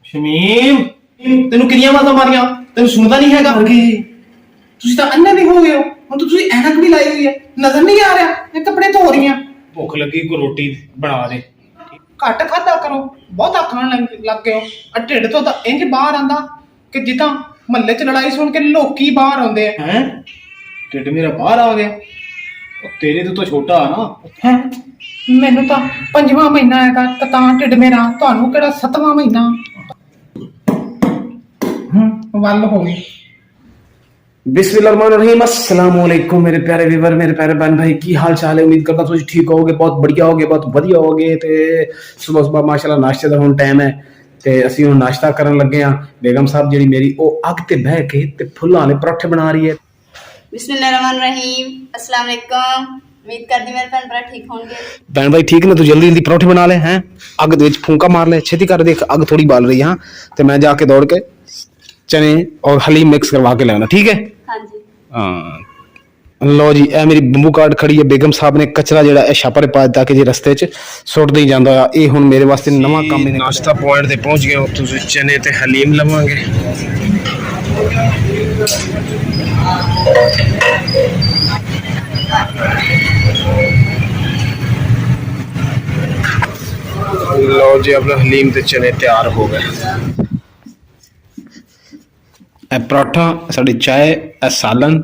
ਸ਼ਮੀਮ ਤੈਨੂੰ ਕਿੰਨੀਆਂ ਆਵਾਜ਼ਾਂ ਮਾਰੀਆਂ ਤੈਨੂੰ ਸੁਣਦਾ ਨਹੀਂ ਹੈਗਾ ਤੁਸੀਂ ਤਾਂ ਅੰਨੇ ਵੀ ਹੋ ਗਏ ਹੋ ਹੁਣ ਤੁਸੀਂ ਐਨਕ ਵੀ ਲਾਈ ਹੋਈ ਹੈ ਨਜ਼ਰ ਨਹੀਂ ਆ ਰਿਹਾ ਇਹ ਕੱਪੜੇ ਧੋ ਰਹੀਆਂ ਭੁੱਖ ਲੱਗੀ ਕੋ ਰੋਟੀ ਬਣਾ ਦੇ ਘੱਟ ਖਾਦਾ ਕਰੋ ਬਹੁਤਾ ਖਾਣ ਲੱਗ ਗਏ ਹੋ ਆ ਢਿੱਡ ਤੋਂ ਤਾਂ ਇੰਜ ਬਾਹਰ ਆਂਦਾ ਕਿ ਜਿੱਦਾਂ ਮਹੱਲੇ 'ਚ ਲੜਾਈ ਸੁਣ ਕੇ ਲੋਕੀ ਬਾਹਰ ਆਉਂਦੇ ਆ ਹੈ ਢਿੱਡ ਮੇਰਾ ਬਾਹਰ ਆ ਗਿਆ ਤੇਰੇ ਤੋਂ ਛੋਟਾ ਆ ਨਾ ਹੈ ਮੈਨੂੰ ਤਾਂ 5ਵਾਂ ਮਹੀਨਾ ਹੈਗਾ ਤਾਂ ਢਿੱਡ ਮੇਰਾ ਤੁਹਾਨੂੰ ਕਿਹੜਾ 7ਵਾਂ ਮਹੀਨਾ ਵੱਲ ਹੋ गई। बिस्मिल्लाहिर्रहमानिर्रहीम अस्सलाम वालेकुम मेरे प्यारे व्यूअर मेरे प्यारे बहन भाई की हाल चाल है उम्मीद करता तुम ठीक होगे बहुत बढ़िया होगे बहुत वधिया होगे ते सुबह सुबह माशाल्लाह नाश्ते का हुण टाइम है ते ਅਸੀਂ ਹੁਣ ਨਾਸ਼ਤਾ ਕਰਨ ਲੱਗੇ ਆ ਬੇਗਮ ਸਾਹਿਬ ਜਿਹੜੀ ਮੇਰੀ ਉਹ ਅੱਗ ਤੇ ਬਹਿ ਕੇ ਤੇ ਫੁੱਲਾਂ ਵਾਲੇ ਪਰੌਠੇ ਬਣਾ ਰਹੀ ਹੈ बिस्मिल्लाहिर्रहमानिर्रहीम अस्सलाम वालेकुम उम्मीद करती मेरे भैन भरा ठीक होंगे बहन भाई ठीक ने तू जल्दी जल्दी परोठे बना ले हैं अग दे विच फूंका मार ले छेती कर देख अग थोड़ी बाल रही हां ते मैं जाके दौड़ के चने और हलीम मिक्स करवा के लाना ठीक है हाँ जी हाँ लो जी ए मेरी बंबू कार्ड खड़ी है बेगम साहब ने कचरा जेड़ा ए छापर पा दिता कि जे रस्ते च सुट नहीं जांदा ए हुन मेरे वास्ते नवा काम है नाश्ता पॉइंट ते पहुंच गए हो तुसी चने ते हलीम लवांगे लो जी अपना हलीम ते चने तैयार हो गए ए पराठा साड़ी चाय ए सालन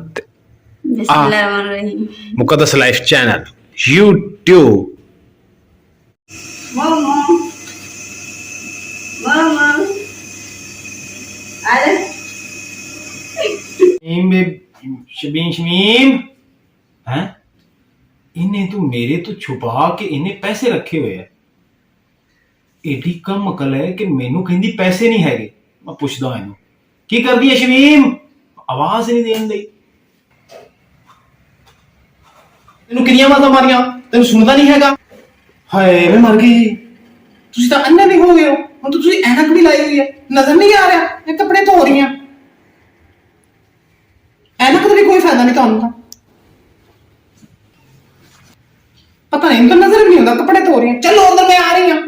बिस्मिल्लाहिर्रहमानिर्रहीम मुकद्दस लाइफ चैनल यूट्यूब मामा मामा अरे शमीम हैं इन्हें तू मेरे तो छुपा के इन्हें पैसे रखे हुए है एडी कम अकल है कि मैनू कहंदी पैसे नहीं हैगे मैं पुछदा इनू की करदी है शमीम आवाज नहीं देन दी ਤੈਨੂੰ ਕਿੰਨੀਆਂ ਆਵਾਜ਼ਾਂ ਮਾਰੀਆਂ ਤੈਨੂੰ ਸੁਣਦਾ ਨਹੀਂ ਹੈਗਾ ਹਾਏ ਮੈਂ ਮਰ ਗਈ ਤੁਸੀਂ ਤਾਂ ਅੰਨੇ ਵੀ ਹੋ ਗਏ ਹੋ ਹੁਣ ਤੁਸੀਂ ਐਨਕ ਵੀ ਲਾਈ ਹੋਈ ਹੈ ਨਜ਼ਰ ਨਹੀਂ ਆ ਰਿਹਾ ਇਹ ਕੱਪੜੇ ਧੋ ਰਹੀਆਂ ਐਨਕ ਦਾ ਵੀ ਕੋਈ ਫਾਇਦਾ ਨਹੀਂ ਤੁਹਾਨੂੰ ਤਾਂ ਪਤਾ ਨਹੀਂ ਤਾਂ ਨਜ਼ਰ ਵੀ ਨਹੀਂ ਹੁੰਦਾ ਕੱਪੜੇ ਧੋ ਰਹੀਆਂ ਚਲੋ ਅੰਦਰ ਮੈਂ ਆ ਰਹੀ ਹਾਂ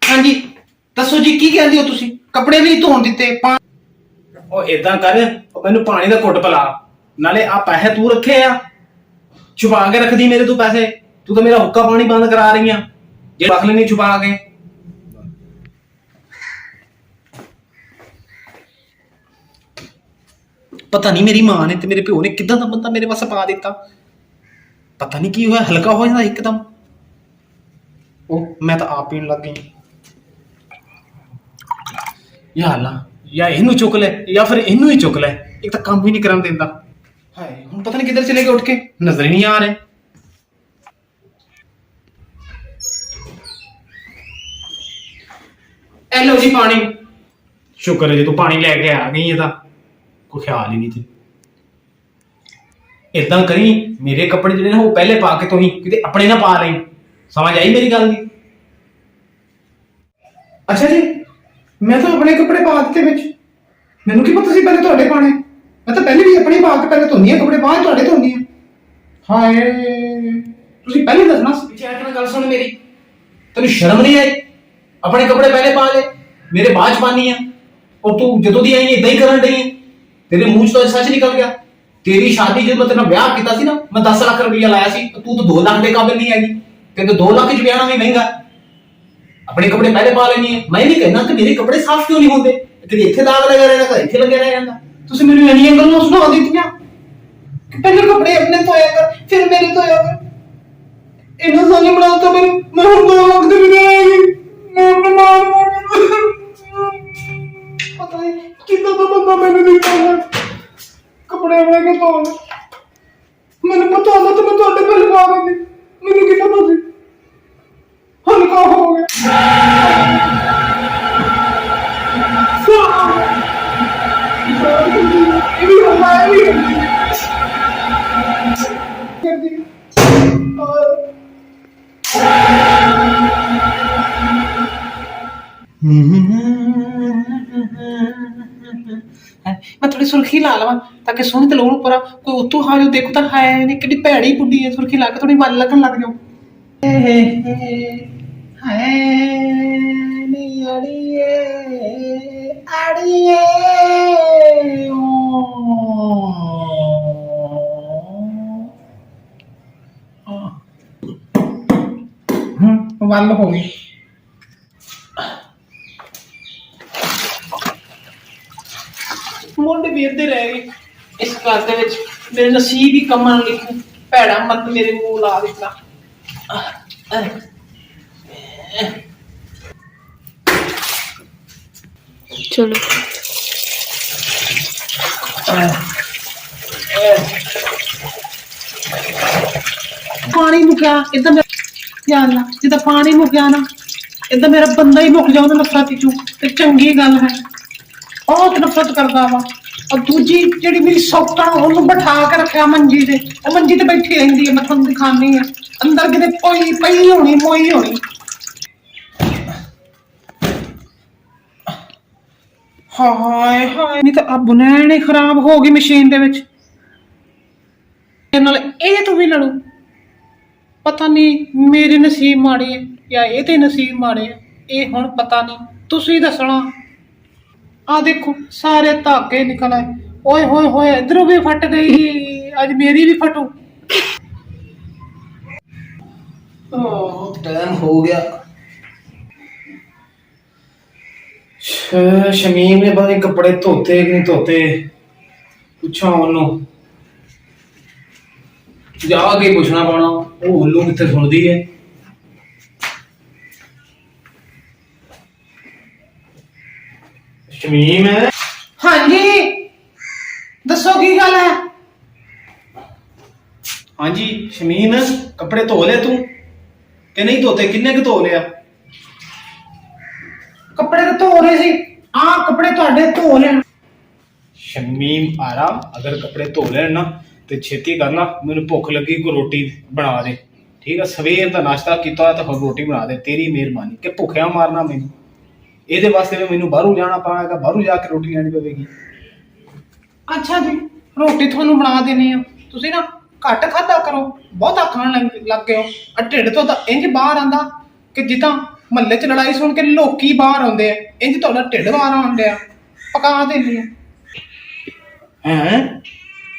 ਹਾਂਜੀ ਦੱਸੋ ਜੀ ਕੀ ਕਹਿੰਦੇ ਹੋ ਤੁਸੀਂ ਕੱਪੜੇ ਵੀ ਧੋਣ ਦਿੱਤੇ ਉਹ ਇਦਾਂ ਕਰ ਮੈਨੂੰ ਪਾਣੀ ਦਾ ਘੁੱਟ ਪਿਲਾ ਨਾਲੇ ਆ ਪੈਸੇ ਤੂੰ ਰੱਖੇ ਆ ਛੁਪਾ ਕੇ ਰੱਖਦੀ ਮੇਰੇ ਤੂੰ ਪੈਸੇ ਤੂੰ ਤਾਂ ਮੇਰਾ ਹੁੱਕਾ ਪਾਣੀ ਬੰਦ ਕਰਾ ਰਹੀ ਆ ਜੇ ਰੱਖ ਲੈਣੀ ਛੁਪਾ ਕੇ ਪਤਾ ਨਹੀਂ ਮੇਰੀ ਮਾਂ ਨੇ ਤੇ ਮੇਰੇ ਪਿਓ ਨੇ ਕਿੱਦਾਂ ਦਾ ਬੰਦਾ ਮੇਰੇ ਵਾਸਤੇ ਪਾ ਦਿੱਤਾ ਪਤਾ ਨਹੀਂ ਕੀ ਹੋਇਆ ਹਲਕਾ ਹੋ ਜਾਂਦਾ ਇੱਕਦਮ ਉਹ ਮੈਂ ਤਾਂ ਆਪ ਪੀਣ ਲੱਗ ਗਈ ਯਾ ਅੱਲਾ या इनू चुक ले या फिर इनू ही चुक ले एक तो काम भी नहीं करन देंदा हाय हुन पता नहीं किधर चले गए उठ के नजर ही नहीं आ रहे ए लो जी पानी शुक्र है जी तू पानी लेके आ गई है कोई ख्याल ही नहीं थी इदां करी मेरे कपड़े जिहड़े ने वो पहले पा के तू ही किते अपने ना पा रही समझ आई मेरी गल दी अच्छा जी मैं तो अपने कपड़े पा ਦਿੱਤੇ ਵਿੱਚ ਮੈਨੂੰ ਕੀ ਪਤਾ ਸੀ ਪਹਿਲੇ ਤੁਹਾਡੇ ਪਾਣੇ ਮੈਂ ਤਾਂ ਪਹਿਲੇ ਵੀ ਆਪਣੇ ਪਾ ਕੇ ਪਹਿਲੇ ਧੋਨੀ ਆ ਕੱਪੜੇ ਬਾਅਦ ਤੁਹਾਡੇ ਧੋਨੀ ਆ ਹਾਏ ਤੁਸੀਂ ਪਹਿਲੇ ਦੱਸਣਾ ਸੀ ਪਿੱਛੇ ਹਟ ਕੇ ਗੱਲ ਸੁਣ ਮੇਰੀ ਤੈਨੂੰ ਸ਼ਰਮ ਨਹੀਂ ਆਈ ਆਪਣੇ ਕੱਪੜੇ ਪਹਿਲੇ ਪਾ ਲੈ ਮੇਰੇ ਬਾਅਦ ਚ ਪਾਣੀ ਆ ਔਰ ਤੂੰ ਜਦੋਂ ਦੀ ਆਈ ਇਦਾਂ ਹੀ ਕਰਨ ਡਈ ਹੈ ਤੇਰੇ ਮੂੰਹ ਤੋਂ ਸੱਚ ਨਿਕਲ ਗਿਆ ਤੇਰੀ ਸ਼ਾਦੀ ਜਦੋਂ ਮੈਂ ਤੇਰਾ ਵਿਆਹ ਕੀਤਾ ਸੀ ਨਾ ਮੈਂ 10 ਲੱਖ ਰੁਪਇਆ ਲਾਇਆ ਸੀ ਤੂੰ ਤਾਂ 2 ਲੱਖ ਦੇ ਕਾਬਿਲ ਨਹੀਂ ਹੈਗੀ ਤੇ 2 ਲੱਖ ਚ ਵਿਆਹਣਾ ਵੀ ਮਹਿੰਗਾ अपने कपड़े पहले पा लेनी है मैं नहीं कहना कि मेरे कपड़े साफ क्यों नहीं होते कभी इत्थे दाग लगा रहना कभी इत्थे लगे रह जांदा तुसी मेनू इन्नियां गल्लां सुना दित्तियां कि पहले कपड़े अपने धोया कर फिर मेरे धोया कर इन्ना सानी बनाता मैं हुण 2 लाख दे बिना आएगी मैं बीमार पता नहीं कितना तो बंदा मैंने नहीं पाया कपड़े अपने के धोने मैंने पता होता तो मैं ਤੁਹਾਡੇ पहले पा देंदी मैनू की पता सी हल्का हो गया मैं थोड़ी सुर्खी ला लवा ताकि सोहनी ते लोग पर कोई उतों हां जो देखो तो हाय ने कितनी भैड़ी बुड्ढी है सुर्खी ला के थोड़ी वल लगन लग जाओ ਨੀ ਅੜੀਏ ਅੜੀਏ ਵੱਲ ਹੋ ਗਈ ਮੁੰਡੇ ਵੀ ਇੱਧੇ ਰਹਿ ਗਏ ਇਸ ਘਰ ਦੇ ਵਿੱਚ ਮੇਰੇ ਨਸੀਬ ਹੀ ਕੰਮਾਂ ਲਿਖੂ ਭੈੜਾ ਮਤ ਮੇਰੇ ਮੂੰਹ ਲਾ ਦਿੱਤਾ ਚਲੋ ਪਾਣੀ ਮੁੱਕਿਆ ਇਦਾਂ ਮੇਰਾ ਅੱਲਾ ਜਿੱਦਾਂ ਪਾਣੀ ਮੁੱਕਿਆ ਨਾ ਇਦਾਂ ਮੇਰਾ ਬੰਦਾ ਹੀ ਮੁੱਕ ਜਾਉਂਦਾ ਨਫ਼ਰਤ ਚੋਂ ਤੇ ਚੰਗੀ ਗੱਲ ਹੈ ਬਹੁਤ ਨਫ਼ਰਤ ਕਰਦਾ ਵਾ ਔਰ ਦੂਜੀ ਜਿਹੜੀ ਮੇਰੀ ਸੌਕਾ ਉਹਨੂੰ ਬਿਠਾ ਕੇ ਰੱਖਿਆ ਮੰਜੀ ਤੇ ਉਹ ਮੰਜੀ ਤੇ ਬੈਠੀ ਰਹਿੰਦੀ ਹੈ ਮੈਂ ਤੁਹਾਨੂੰ ਦਿਖਾਉਂਦੀ ਆ ਅੰਦਰ ਕਿਤੇ ਪਈ ਹੋਣੀ ਮੋਈ ਹੋਣੀ ਹਾਏ ਹਾਏ ਨਹੀਂ ਤਾਂ ਆ ਬੁਨੈਣ ਹੀ ਖਰਾਬ ਹੋ ਗਈ ਮਸ਼ੀਨ ਦੇ ਵਿੱਚ ਇਹ ਨਾਲ ਇਹ ਤੋਂ ਵੀ ਲੜੂ ਪਤਾ ਨਹੀਂ ਮੇਰੇ ਨਸੀਬ ਮਾੜੇ ਹੈ ਜਾਂ ਇਹਦੇ ਨਸੀਬ ਮਾੜੇ ਹੈ ਇਹ ਹੁਣ ਪਤਾ ਨਹੀਂ ਤੁਸੀਂ ਦੱਸਣਾ ਆ ਦੇਖੋ ਸਾਰੇ ਧਾਗੇ ਨਿਕਲ ਆਏ ਓਏ ਹੋਏ ਹੋਏ ਇਧਰੋਂ ਵੀ ਫਟ ਗਈ ਅੱਜ ਮੇਰੀ ਵੀ ਫਟੂ टाइम हो गया शमीम ने पता नहीं कपड़े धोते कि नहीं धोते पूछा उन्होंने जाके पूछना पौना वो उल्लू कितने सुनती है शमीम है हाँ जी दसो की गल है हाँ जी शमीम कपड़े धो ले तू कि नहीं धोते किन्ने के धो लिया ਕੱਪੜੇ ਤਾਂ ਧੋ ਰਹੇ ਸੀ ਆ ਕੱਪੜੇ ਤੁਹਾਡੇ ਧੋ ਲੈਣ शमीम आरा अगर कपड़े धो लेन ना तो छेती करना मैंने भुख लगी को रोटी बना दे ठीक है सवेर का नाश्ता किया तो फिर रोटी बना दे तेरी मेहरबानी कि भुखिया मारना मैनू ये वास्ते मैनू बाहरों जाना पाएगा बाहरों जाके रोटी लेनी पवेगी ਅੱਛਾ ਜੀ ਰੋਟੀ ਤੁਹਾਨੂੰ ਬਣਾ ਦੇਣੀ ਆ ਤੁਸੀਂ ਨਾ ਘੱਟ ਖਾਧਾ ਕਰੋ ਬਹੁਤਾ ਖਾਣ ਲੱਗ ਗਏ ਹੋ ਆ ਢਿੱਡ ਤੋਂ ਤਾਂ ਇੰਜ ਬਾਹਰ ਆਂਦਾ ਕਿ ਜਿੱਦਾਂ ਮਹੱਲੇ 'ਚ ਲੜਾਈ ਸੁਣ ਕੇ ਲੋਕੀ ਬਾਹਰ ਆਉਂਦੇ ਆ ਇੰਜ ਤੁਹਾਡਾ ਢਿੱਡ ਬਾਹਰ ਆਉਂਦਿਆ ਪਕਾ ਦੇਣੀ ਆ हैं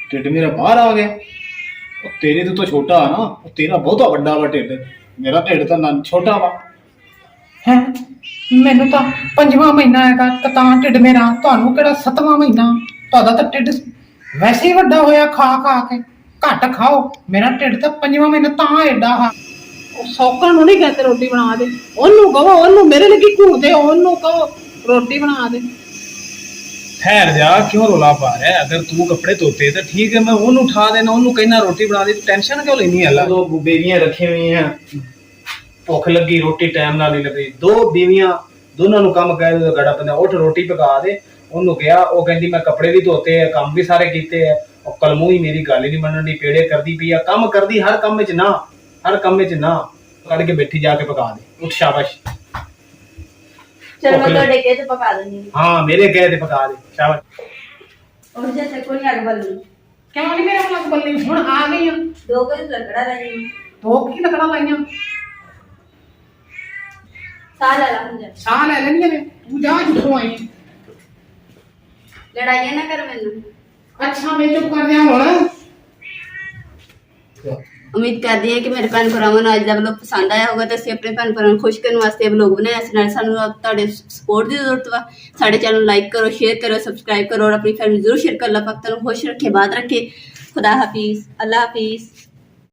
ढिड मेरा बाहर आ गया और तेरे तो छोटा है ना और तेरा बहुत बड़ा वा ढिड मेरा ढिड तो ना छोटा वा ਹੈ ਮੈਨੂੰ ਤਾਂ 5ਵਾਂ ਮਹੀਨਾ ਹੈਗਾ ਤਾਂ ਤਾਂ ਢਿੱਡ ਮੇਰਾ ਤੁਹਾਨੂੰ ਕਿਹੜਾ 7ਵਾਂ ਮਹੀਨਾ ਤੁਹਾਡਾ ਤਾਂ ਢਿੱਡ ਵੈਸੇ ਹੀ ਵੱਡਾ ਹੋਇਆ ਖਾ ਖਾ ਕੇ ਘੱਟ ਖਾਓ ਮੇਰਾ ਢਿੱਡ ਤਾਂ 5ਵਾਂ ਮਹੀਨਾ ਤਾਂ ਐਡਾ ਆ ਉਹ ਸੌਕਣ ਨੂੰ ਨਹੀਂ ਕਹਿੰਦੇ ਰੋਟੀ ਬਣਾ ਦੇ ਉਹਨੂੰ ਕਹੋ ਉਹਨੂੰ ਮੇਰੇ ਲਈ ਘੂਰਦੇ ਉਹਨੂੰ ਕਹੋ ਰੋਟੀ ਬਣਾ ਦੇ ठहर जा क्यों रोला पा रहा है अगर तू कपड़े धोते तो ठीक है मैं ओनू उठा देना ओनू कहना रोटी बना दे टेंशन क्यों लेनी है दो बेबियां रखी हुई हैं भुख लगी रोटी टाइम नाल नहीं लगी दो बीवियां दोनों नु काम कह दे गड़ा पैंदा उठ रोटी पका दे ओनू कहा ओ कहंदी मैं कपड़े भी धोते हैं काम भी सारे कीते हैं और कलमू ही मेरी गल ही नहीं मनन दी पेड़े करदी पई है काम करदी हर काम विच ना हर काम विच ना कड़ के बैठी जाके पका दे उठ शाबाश चलो मैं ਤੁਹਾਡੇ ਕੇ ਤੇ ਪਕਾ ਦਿੰਦੀ हाँ मेरे कहे ते पका दे शाबाश और जैसे कोई आग बल्लू ਕਿਉਂ ਨਹੀਂ ਮੇਰੇ ਕੋਲ ਬੱਲੀ ਹੁਣ ਆ ਗਈ ਆ दो को लकड़ा लगी ਦੋ ਕੀ ਲੱਕੜਾਂ ਲਾਈਆਂ साल आला मुझे ਸਾਹ ਲੈ ਲੈਣੀਆਂ ਨੇ ਤੂੰ ਜਾ ਜਿੱਥੋਂ ਆਈ ਆਂ। लड़ाई ना कर मैनू ਅੱਛਾ ਮੈਂ ਚੁੱਪ ਕਰ ਜਾ ਹੁਣ उम्मीद करती है कि मेरे भैन भरावां ਨੂੰ ਅੱਜ ਦਾ ਵਲੌਗ ਪਸੰਦ ਆਇਆ ਹੋਗਾ ਤੇ ਅਸੀਂ ਆਪਣੇ ਭੈਨ ਭਰਾਵਾਂ ਨੂੰ ਖੁਸ਼ ਕਰਨ ਵਾਸਤੇ ਵਲੌਗ ਬਣਾਇਆ ਸੀ ਨਾਲ ਸਾਨੂੰ ਤੁਹਾਡੇ ਸਪੋਰਟ ਦੀ ਜ਼ਰੂਰਤ ਵਾ ਸਾਡੇ ਚੈਨਲ ਨੂੰ ਲਾਈਕ ਕਰੋ ਸ਼ੇਅਰ ਕਰੋ ਸਬਸਕ੍ਰਾਈਬ ਕਰੋ और अपनी फैमिली जरूर शेयर कर ला पाक ਤੁਹਾਨੂੰ खुश रखे बात रखे खुदा हाफिज अल्लाह हाफिज।